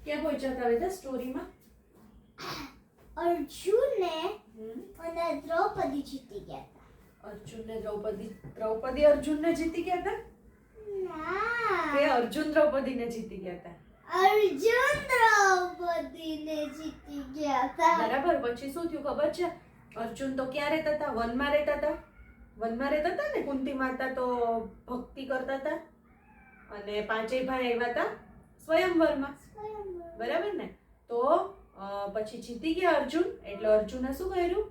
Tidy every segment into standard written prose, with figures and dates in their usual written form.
ક્યાં પહોંચ્યા હતા બેટા સ્ટોરીમાં? અર્જુને અને દ્રૌપદી જીતી ગયા હતા. અર્જુન અર્જુનને જીતી ગયા હતા ના, કે અર્જુન દ્રૌપદીને જીતી ગયા હતા? અર્જુન દ્રૌપદીને જીતી ગયા હતા. બરાબર. પછી શું થયું ખબર છે? અર્જુન તો ક્યાં રહેતા હતા? વનમાં રહેતા હતા. વનમાં રહેતા હતા ને. કુંતી માતા તો ભક્તિ કરતા હતા અને પાંચેય ભાઈ આવ્યા હતા સ્વયંવરમાં. બરાબર ને? તો પછી જીતી ગયા અર્જુન. એટલે અર્જુને શું કર્યું?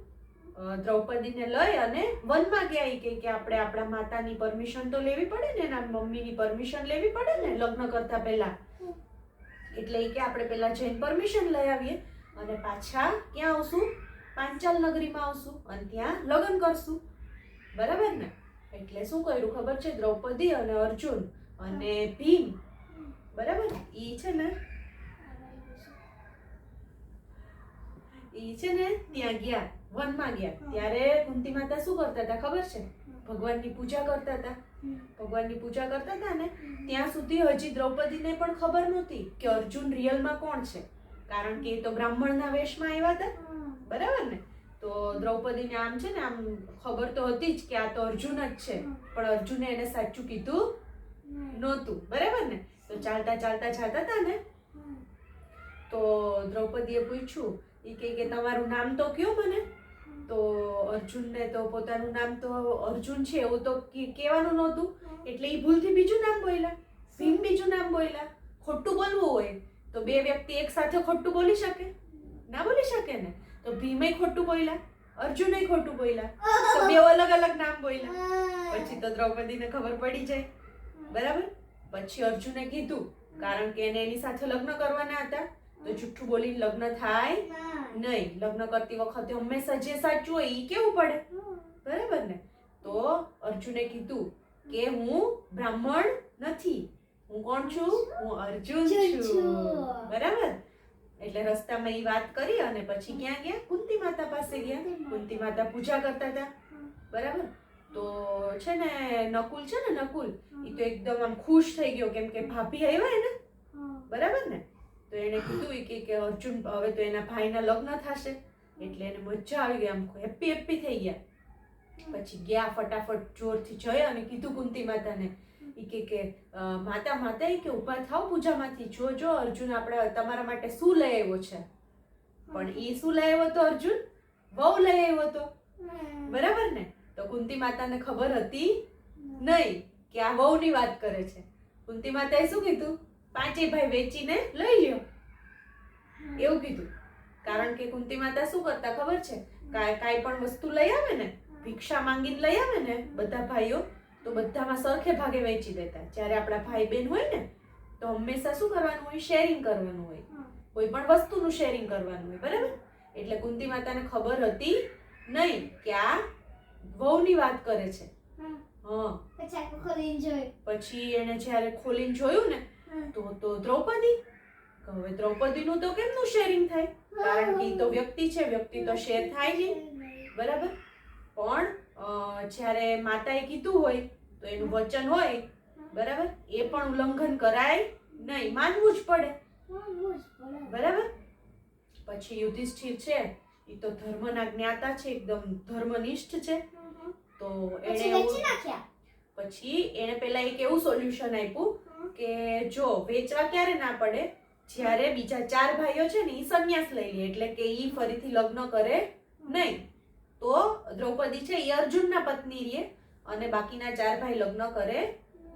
દ્રૌપદીને લઈ અને વનમાં ગયા. ઈ કે આપણે આપણા માતાની પરમિશન તો લેવી પડે ને, એના મમ્મીની પરમિશન લેવી પડે ને લગ્ન કરતા પહેલા. એટલે ઈ કે આપણે પહેલા જઈને પરમિશન લઈ આવીએ અને પાછા ક્યાં આવશું? પાંચાલ નગરીમાં આવશું અને ત્યાં લગ્ન કરશું. બરાબર ને? એટલે શું કર્યું ખબર છે? દ્રૌપદી અને અર્જુન અને ભીમ, બરાબર, ઈ છે ને ત્યાં ગયા, વનમાં ગયા. ત્યારે કુંતી માતા શું કરતા હતા ખબર છે? ભગવાનની પૂજા કરતા હતા. ભગવાનની પૂજા કરતા હતા ને ત્યાં સુધી હજી દ્રૌપદીને પણ ખબર નહોતી કે અર્જુન રિયલમાં કોણ છે. કારણ કે એ તો બ્રાહ્મણના વેશમાં આવ્યા હતા. બરાબર ને? તો દ્રૌપદીને આમ છે ને આમ ખબર તો હતી જ કે આ તો અર્જુન જ છે, પણ અર્જુને એને સાચું કીધું નહોતું. બરાબર ને? તો ચાલતા ચાલતા જતા હતા ને તો દ્રૌપદીએ પૂછ્યું, ઈ કે તમારું નામ તો કયો મને. તો અર્જુનને તો પોતાનું નામ તો અર્જુન છે એવું તો કહેવાનું નહોતું. એટલે એ ભૂલથી બીજું નામ બોલ્યા. ભીમ બીજું નામ બોલ્યા. ખોટું બોલવું હોય તો બે વ્યક્તિ એક સાથે ખોટું બોલી શકે? ના બોલી શકે ને. તો ભીમે ખોટું બોલ્યા, અર્જુને ખોટું બોલ્યા, તો બે અલગ અલગ નામ બોલ્યા. પછી તો દ્રૌપદીને ખબર પડી જાય. બરાબર? પછી અર્જુને કીધું, કારણ કે એને એની સાથે લગ્ન કરવાના હતા, તો જુઠ્ઠું બોલીને લગ્ન થાય નહીં. લગ્ન કરતી વખતે હંમેશા જે સાચું હોય ઈ કેવું પડે. બરાબર ને? તો અર્જુને કીધું કે હું બ્રાહ્મણ નથી. હું કોણ છું? હું અર્જુન છું. બરાબર? એટલે રસ્તામાં ઈ વાત કરી અને પછી ક્યાં ગયા? કુંતી માતા પાસે ગયા. કુંતી માતા પૂજા કરતા હતા. બરાબર? તો છે ને નકુલ છે ને, નકુલ ઈ તો એકદમ આમ ખુશ થઈ ગયો, કેમ કે ભાભી આવ્યા એને. બરાબર ને? તો એને કીધું કે અર્જુન હવે તો એના ભાઈના લગ્ન થશે. એટલે એને મજા આવી ગઈ, આમ હેપી હેપી થઈ ગયા. પછી ગયા ફટાફટ જોરથી જઈ અને કીધું કુંતી માતાને, ઈ કે માતા માતા ઈ કે ઊભા થાવ પૂજામાંથી, જો અર્જુન આપણે તમારા માટે શું લઈ આવ્યો છે. પણ ઈ શું લઈ આવ્યો તો? અર્જુન વહુ લઈ આવ્યો તો. બરાબર ને? તો કુંતી માતાને ખબર હતી નહીં કે આ વહુની વાત કરે છે. કુંતી માતાએ શું કીધું? પાંચેય ભાઈ વેચીને લઈ લ્યો એવું કીધું. કારણ કે કુંતી માતા શું કરતા ખબર છે? કાંઈ પણ વસ્તુ લઈ આવે ને, ભિક્ષા માંગીને લઈ આવે ને બધા ભાઈઓ, તો બધામાં સરખે ભાગે વેચી દેતા. જ્યારે આપણા ભાઈ બહેન હોય ને તો હંમેશા શું કરવાનું હોય? શેરિંગ કરવાનું હોય. કોઈ પણ વસ્તુનું શેરિંગ કરવાનું હોય. બરાબર? એટલે કુંતી માતાને ખબર હતી નહીં કે આ વહુની વાત કરે છે. પછી એને જ્યારે ખોલીને જોયું ને તો દ્રૌપદી. હવે દ્રૌપદીનું તો કેમનું શેરિંગ થાય? કારણ કે તો વ્યક્તિ છે, વ્યક્તિ તો શેર થાય નહીં. બરાબર? પણ જ્યારે માતાએ કીધું હોય તો એનું વચન હોય, બરાબર, એ પણ ઉલ્લંઘન કરાય નહીં, માનવું જ પડે. બરાબર? પછી યુધિષ્ઠિર છે એ તો ધર્મના જ્ઞાતા છે, એકદમ ધર્મનિષ્ઠ છે. તો પછી એને પેલા એક એવું સોલ્યુશન આપ્યું કે જો વેચવા ક્યારે ના પડે? જ્યારે બીજા 4 ભાઈઓ છે ને એ સંન્યાસ લઈ લે, એટલે કે ઈ ફરીથી લગ્ન કરે નહીં. તો દ્રૌપદી છે એ અર્જુનના પત્ની રહે અને બાકીના 4 ભાઈ લગ્ન કરે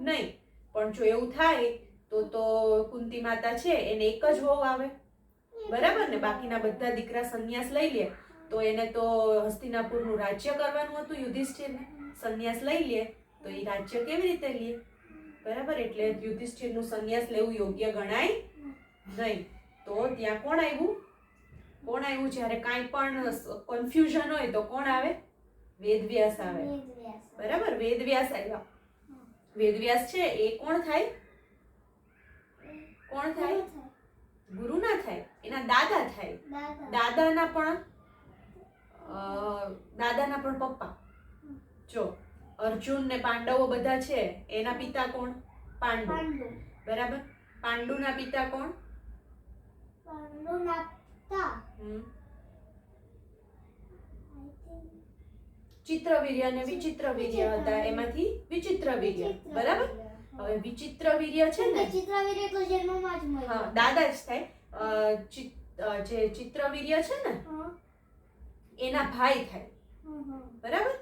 નહીં. પણ જો એવું થાય તો કુંતી માતા છે એને એક જ વહુ આવે. બરાબર ને? બાકીના બધા દીકરા સંન્યાસ લઈ લે તો એને તો હસ્તિનાપુરનું રાજ્ય કરવાનું હતું. યુધિષ્ઠિરને સંન્યાસ લઈ લે તો એ રાજ્ય કેવી રીતે લે? બરાબર? એટલે યુધિષ્ઠિરનું સંન્યાસ લેવું યોગ્ય ગણાય નહીં. તો ત્યાં કોણ આવ્યું? જ્યારે કાંઈ પણ કન્ફ્યુઝન હોય તો કોણ આવે? વેદવ્યાસ આવે. બરાબર? વેદવ્યાસ આવ્યા. વેદવ્યાસ છે એ કોણ થાય? ગુરુ ના થાય, એના દાદા થાય. દાદાના પણ પપ્પા. જો અર્જુન ને પાંડવો બધા છે એના પિતા કોણ? પાંડુ. બરાબર? પાંડુના પિતા કોણ? પાંડુ નાખતા હમ. I think ચિત્રવીર્ય અને વિચિત્રવીર્ય હતા, એમાંથી વિચિત્રવીર્ય. બરાબર. હવે વિચિત્રવીર્ય છે ને, ચિત્રવીર્ય તો જન્મમાં જ મળે. હા, દાદા જ થાય. જે ચિત્રવીર્ય છે ને એના ભાઈ થાય. બરાબર.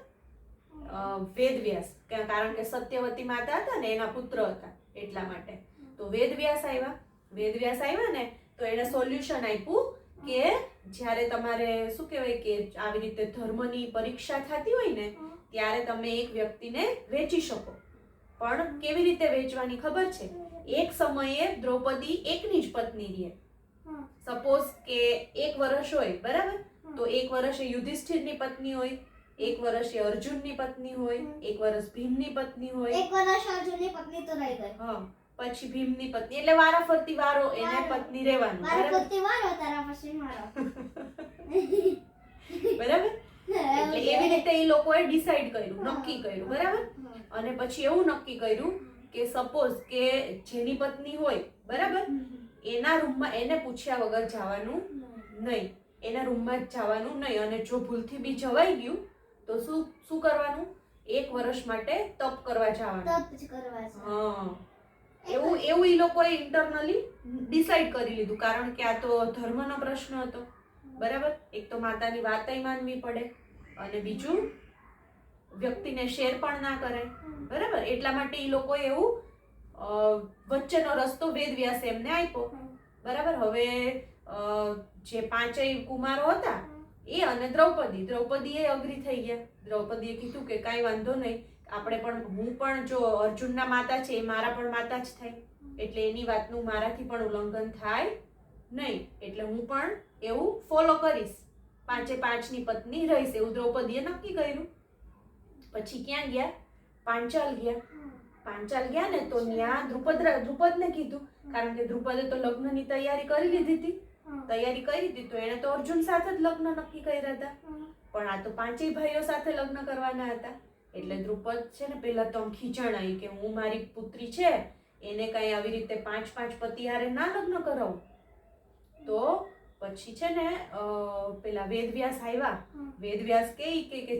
વેદવ્યાસ, કારણ કે સત્યવતી માતા હતા ને એના પુત્ર હતા એટલા માટે. તો વેદવ્યાસ આવ્યા ને તો એને સોલ્યુશન આપ્યું કે જ્યારે તમારે શું કહેવાય કે આવી રીતે ધર્મની પરીક્ષા થતી હોય ને ત્યારે તમે એક વ્યક્તિને વેચી શકો. પણ કેવી રીતે વેચવાની ખબર છે? એક સમયે દ્રૌપદી એકની જ પત્ની રહે. સપોઝ કે 1 વર્ષ હોય, બરાબર, તો 1 વર્ષે યુધિષ્ઠિરની પત્ની હોય, 1 વર્ષે અર્જુનની પત્ની હોય, 1 વર્ષ ભીમની પત્ની હોય. એક વર્ષ અર્જુનની પત્ની તો રહી ગઈ. હા, પછી ભીમની પત્ની, એટલે વારાફરતી વારો એને પત્ની રહેવાનું. મારી પત્ની વારો, તારા પછી મારો. બરાબર. એટલે એવી રીતે એ લોકોએ ડિસાઈડ કર્યું, નક્કી કર્યું. બરાબર. અને પછી એવું નક્કી કર્યું કે સપોઝ કે જેની પત્ની હોય, બરાબર, એના રૂમમાં એને પૂછ્યા વગર જવાનું નહીં, એના રૂમમાં જ જવાનું નહીં. અને જો ભૂલથી બી જવાઈ ગયું તો શું કરવાનું? 1 વર્ષ માટે તપ કરવા જવાનું. તપ જ કરવા છે. હા, એવું એ લોકોએ ઇન્ટરનલી ડિસાઈડ કરી લીધું, કારણ કે આ તો ધર્મનો પ્રશ્ન હતો. બરાબર. એક તો માતાની વાતય માનવી પડે અને બીજું વ્યક્તિને શેર પણ ના કરે. બરાબર. એટલા માટે એ લોકોએ એવું વચ્ચેનો રસ્તો વેદવ્યાસે એમને આપ્યો. બરાબર. હવે જે 5 કુમારો હતા એ અને દ્રૌપદીએ અગ્રી થઈ ગયા. દ્રૌપદીએ કીધું કે કાંઈ વાંધો નહીં, આપણે પણ, હું પણ જો અર્જુનના માતા છે એ મારા પણ માતા જ થાય, એટલે એની વાતનું મારાથી પણ ઉલ્લંઘન થાય નહીં, એટલે હું પણ એવું ફોલો કરીશ, 5ની પત્ની રહીશ, એવું દ્રૌપદીએ નક્કી કર્યું. પછી ક્યાં ગયા? પાંચાલ ગયા ને તો ત્યાં દ્રુપદને કીધું, કારણ કે દ્રુપદે તો લગ્નની તૈયારી કરી લીધી હતી, તો એને તો અર્જુન સાથે જ લગ્ન નક્કી કર્યા હતા. પણ આ તો 5 ભાઈઓ સાથે લગ્ન કરવાના હતા. એટલે દ્રુપદ છે ને પેલા તો ખીચણ આવી કે હું મારી પુત્રી છે એને કઈ આવી રીતે 5 પતિ હારે ના લગ્ન કરાવું. તો પછી છે ને પેલા વેદવ્યાસ આવ્યા. વેદવ્યાસ કે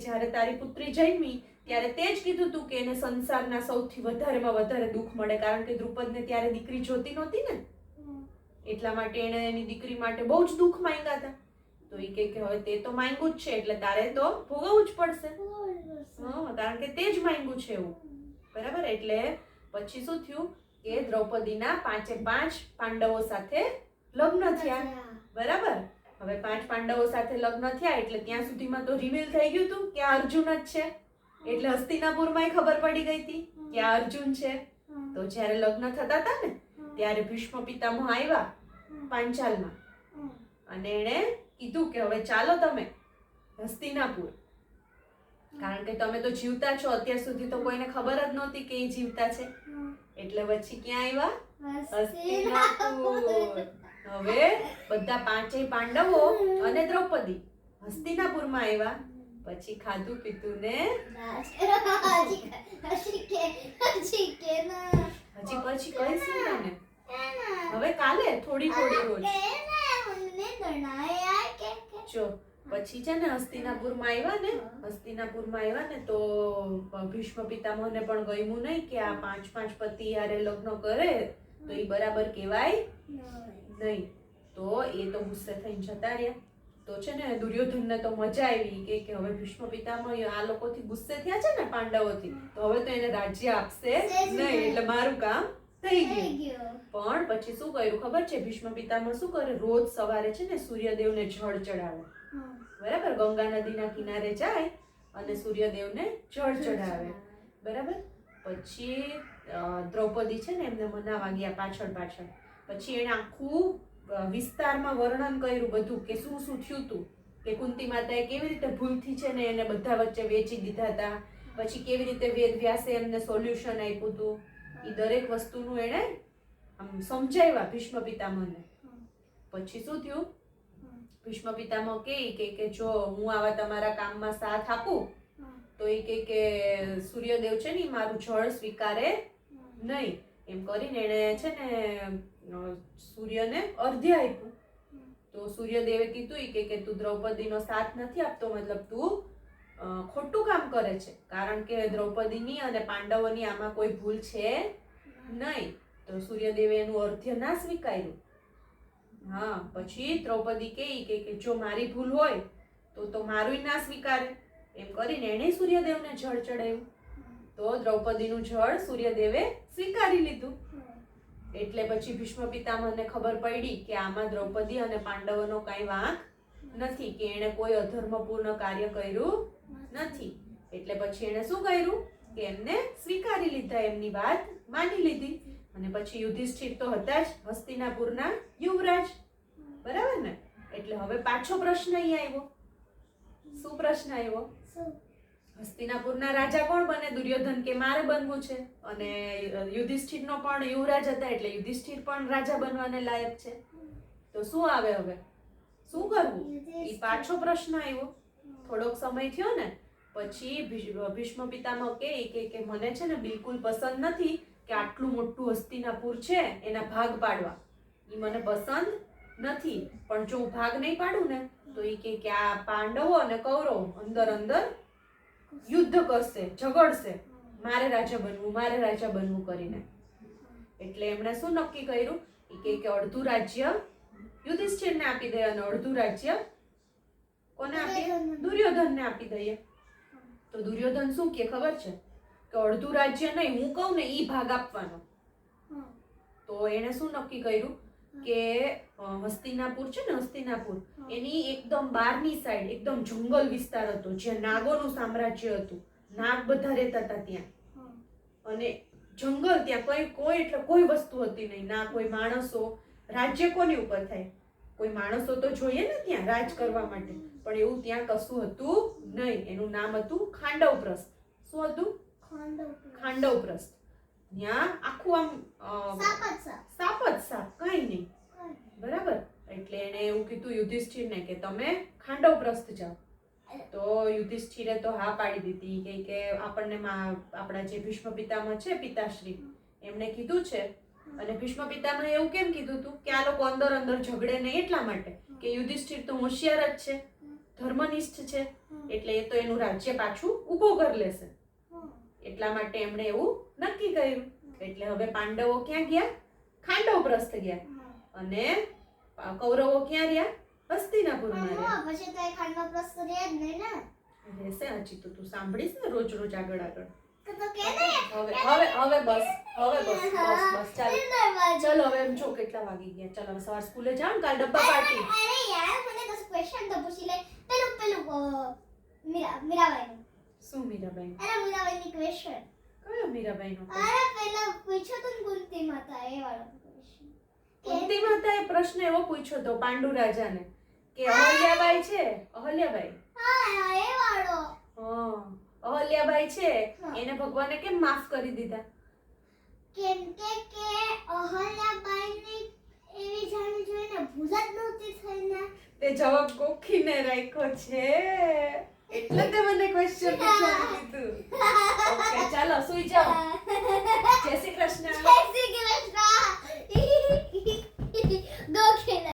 જ્યારે તારી પુત્રી જન્મી ત્યારે તે જ કીધું તું કે એને સંસારના સૌથી વધારેમાં વધારે દુઃખ મળે, કારણ કે દ્રુપદને ત્યારે દીકરી જોતી નહોતી ને, એટલા માટે એને એની દીકરી માટે બહુ જ દુઃખ માંગ્યા હતા. તો એ કે હવે તે તો માંગ્યું જ છે એટલે તારે તો ભોગવવું જ પડશે. હા, કારણ કે તે જ માંગ્યું છે એવું. બરાબર. એટલે પછી શું થયું કે દ્રૌપદીના 5 પાંડવો સાથે લગ્ન થયા. બરાબર. હવે 5 પાંડવો સાથે લગ્ન થયા એટલે ત્યાં સુધીમાં તો રિવીલ થઈ ગયું હતું કે આ અર્જુન જ છે, એટલે હસ્તિનાપુરમાં ખબર પડી ગઈ હતી કે આ અર્જુન છે. તો જ્યારે લગ્ન થતા હતા ને ત્યારે ભીષ્મ પિતામહ આવ્યા પાંચાલમાં અને એણે કીધું કે હવે ચાલો તમે હસ્તિનાપુર, કારણ કે તમે તો જીવતા છો, અત્યાર સુધી તો કોઈને ખબર જ નહોતી કે એ જીવતા છે. એટલે પછી ક્યાં આવ્યા? હસ્તિનાપુર. હવે બધા 5 પાંડવો અને દ્રૌપદી હસ્તિનાપુરમાં આવ્યા. પછી ખાધું પીધું ને હજી પછી કહીશું તને, હવે કાલે થોડી રોજ. જો પછી છે ને હસ્તિનાપુરમાં આવ્યા ને તો ભીષ્મ પિતામહને પણ ગમ્યું નહીં કે આ 5 પતિ હારે લગ્ન કરે તો એ બરાબર કહેવાય નહીં. તો એ તો ગુસ્સે થઈને જતા રહ્યા. તો છે ને દુર્યોધનને તો મજા આવી કે હવે ભીષ્મ પિતામહ આ લોકોથી ગુસ્સે થયા છે ને પાંડવોથી, તો હવે તો એને રાજ્ય આપશે નહીં, એટલે મારું કામ થઈ ગયું. પણ પછી શું કર્યું ખબર છે? ભીષ્મ પિતામહ શું કરે? રોજ સવારે છે ને સૂર્યદેવને જળ ચડાવે. બરાબર. ગંગા નદીના કિનારે જાય અને સૂર્યદેવને જળ ચડાવે. બરાબર. પછી દ્રૌપદી છે ને એમને મનાવા ગયા પાછળ. પછી એને આખું વિસ્તારમાં વર્ણન કર્યું બધું કે શું થયું હતું, કે કુંતી માતાએ કેવી રીતે ભૂલથી છે ને એને બધા વચ્ચે વેચી દીધા હતા, પછી કેવી રીતે વેદવ્યાસે એમને સોલ્યુશન આપ્યું હતું. એ દરેક વસ્તુનું એને આમ સમજાવ્યા ભીષ્મ પિતામહને. પછી શું થયું? ભીષ્મ પિતામહ કે જો હું આવા તમારા કામમાં સાથ આપું તો એ કે સૂર્યદેવ છે ને મારું જળ સ્વીકારે નહીં, એમ કરીને એને છે ને સૂર્યને અર્ધ્ય આપ્યું. તો સૂર્યદેવે કીધું કે તું દ્રૌપદીનો સાથ નથી આપતો, મતલબ તું ખોટું કામ કરે છે, કારણ કે દ્રૌપદીની અને પાંડવોની આમાં કોઈ ભૂલ છે નહીં. તો સૂર્યદેવે એનું અર્ધ્ય ના સ્વીકાર્યું. હા, પછી દ્રૌપદી કે જો મારી ભૂલ હોય તો મારું ના સ્વીકારે, એમ કરીને એણે સૂર્યદેવને જળ ચડાવ્યું. તો દ્રૌપદીનું જળ સૂર્યદેવે સ્વીકારી લીધું. એટલે પછી ભીષ્મ પિતામહને ખબર પડી કે આમાં દ્રૌપદી અને પાંડવોનો કાંઈ વાંક નથી, કે એણે કોઈ અધર્મપૂર્ણ કાર્ય કર્યું નથી. એટલે પછી એણે શું કર્યું કે એમને સ્વીકારી લીધા, એમની વાત માની લીધી. અને પછી યુધિષ્ઠિર તો હતા જ હસ્તિનાપુરના યુવરાજ, બરાબર ને? એટલે હવે પાછો પ્રશ્ન અહીં આવ્યો. શું પ્રશ્ન આવ્યો? હસ્તિનાપુરના રાજા કોણ બને? દુર્યોધન કે મારે બનવું છે, અને યુધિષ્ઠિરનો પણ યુવરાજ હતા એટલે યુધિષ્ઠિર પણ રાજા બનવાને લાયક છે. તો શું આવે હવે? શું કરવું? એ પાછો પ્રશ્ન આવ્યો. થોડોક સમય થયો ને પછી ભીષ્મ પિતામહ કે મને છે ને બિલકુલ પસંદ નથી કે આટલું મોટું હસ્તિનાપુર છે એના ભાગ પાડવા. એ મને પસંદ નથી, પણ જો હું ભાગ નહીં પાડું ને તો એ કે આ પાંડવો અને કૌરવ અંદર અંદર યુદ્ધ કરશે, ઝઘડશે, મારે રાજા બનવું કરીને. એટલે એમણે શું નક્કી કર્યું કે અડધું રાજ્ય યુધિષ્ઠિરને આપી દઈએ અને અડધું રાજ્ય કોને આપીએ? દુર્યોધનને આપી દઈએ. તો દુર્યોધન શું કે ખબર છે કે અડધું રાજ્ય નહીં, હું કહું ને ઈ ભાગ આપવાનો. તો એને શું નક્કી કર્યું કે હસ્તિનાપુર છે ને, હસ્તિનાપુર એની એકદમ બહારની સાઈડ એકદમ જંગલ વિસ્તાર હતો, જ્યાં નાગોનું સામ્રાજ્ય હતું. નાગ બધા રહેતા હતા ત્યાં, અને જંગલ, ત્યાં કોઈ એટલે કોઈ વસ્તુ હતી નહીં, ના કોઈ માણસો. રાજ્ય કોની ઉપર થાય? કોઈ માણસો તો જોઈએ ને ત્યાં રાજ કરવા માટે, પણ એવું ત્યાં કશું હતું નહીં. એનું નામ હતું ખાંડવપ્રસ્થ. શું હતું? ખાંડવપ્રસ્થ. ત્યાં આખું આમ સાપ જ સાપ, કઈ નહીં, બરાબર? એટલે એને એવું કીધું યુધિષ્ઠિરને કે તમે ખાંડવપ્રસ્થ જાઓ. તો યુધિષ્ઠિરે તો હા પાડી દીધી કે આપણને આપણા જે ભીષ્મ પિતામહ છે, પિતાશ્રી, એમણે કીધું છે. અને ભીષ્મ પિતામહે એવું કેમ કીધું હતું કે આ લોકો અંદર અંદર ઝઘડે નહીં, એટલા માટે કે યુધિષ્ઠિર તો હોશિયાર જ છે, ધર્મનિષ્ઠ છે, એટલે એ તો એનું રાજ્ય પાછું ઊભો કરી લેશે. એટલા માટે એમણે એવું નક્કી કર્યું. એટલે હવે પાંડવો ક્યાં ગયા? ખાંડવપ્રસ્થ ગયા. અને કૌરવો ક્યાં રહ્યા? હસ્તિનાપુરમાં રહ્યા. પછી તો એ ખાંડવપ્રસ્થ રહ્યા જ નહીં ને. રહેશે. હજી તો તું સાંભળીશ ને રોજ રોજ આગળ તો કે ને હવે બસ ચાલો હવે એમ જો કેટલા વાગી ગયા. ચાલો હવે સવાર સ્કૂલે જાવ ને, કાલ ડબ્બા પાર્ટી. અરે યાર મને તો ક્વેશ્ચન તો પૂછી લે. પેલું મીરાબાઈનું. શું મીરાબાઈ? અરે મીરાબાઈની ક્વેશ્ચન. કયો મીરાબાઈનો? અરે પેલા પૂછ્યો તો ને કુંતી માતા, એ વાળો ક્વેશ્ચન. કુંતી માતાએ પ્રશ્ન એવો પૂછ્યો તો પાંડુ રાજાને કે અહલ્યાબાઈ છે, અહલ્યાબાઈ, હા એ વાળો. અહલ્યાબાઈ છે, એને ભગવાને કેમ માફ કરી દીધા? કેમ કે અહલ્યાબાઈને એવી જાણી જોઈને ભૂલ જ નહોતી થઈ ને. તે જવાબ ગોખીને રાખ્યો છે, એટલે તે મને ક્વેશ્ચન પૂછવાનું કીધું. ઓકે ચાલો સુઈ જાઓ. જય શ્રી કૃષ્ણ. જય શ્રી કૃષ્ણ. ગોખી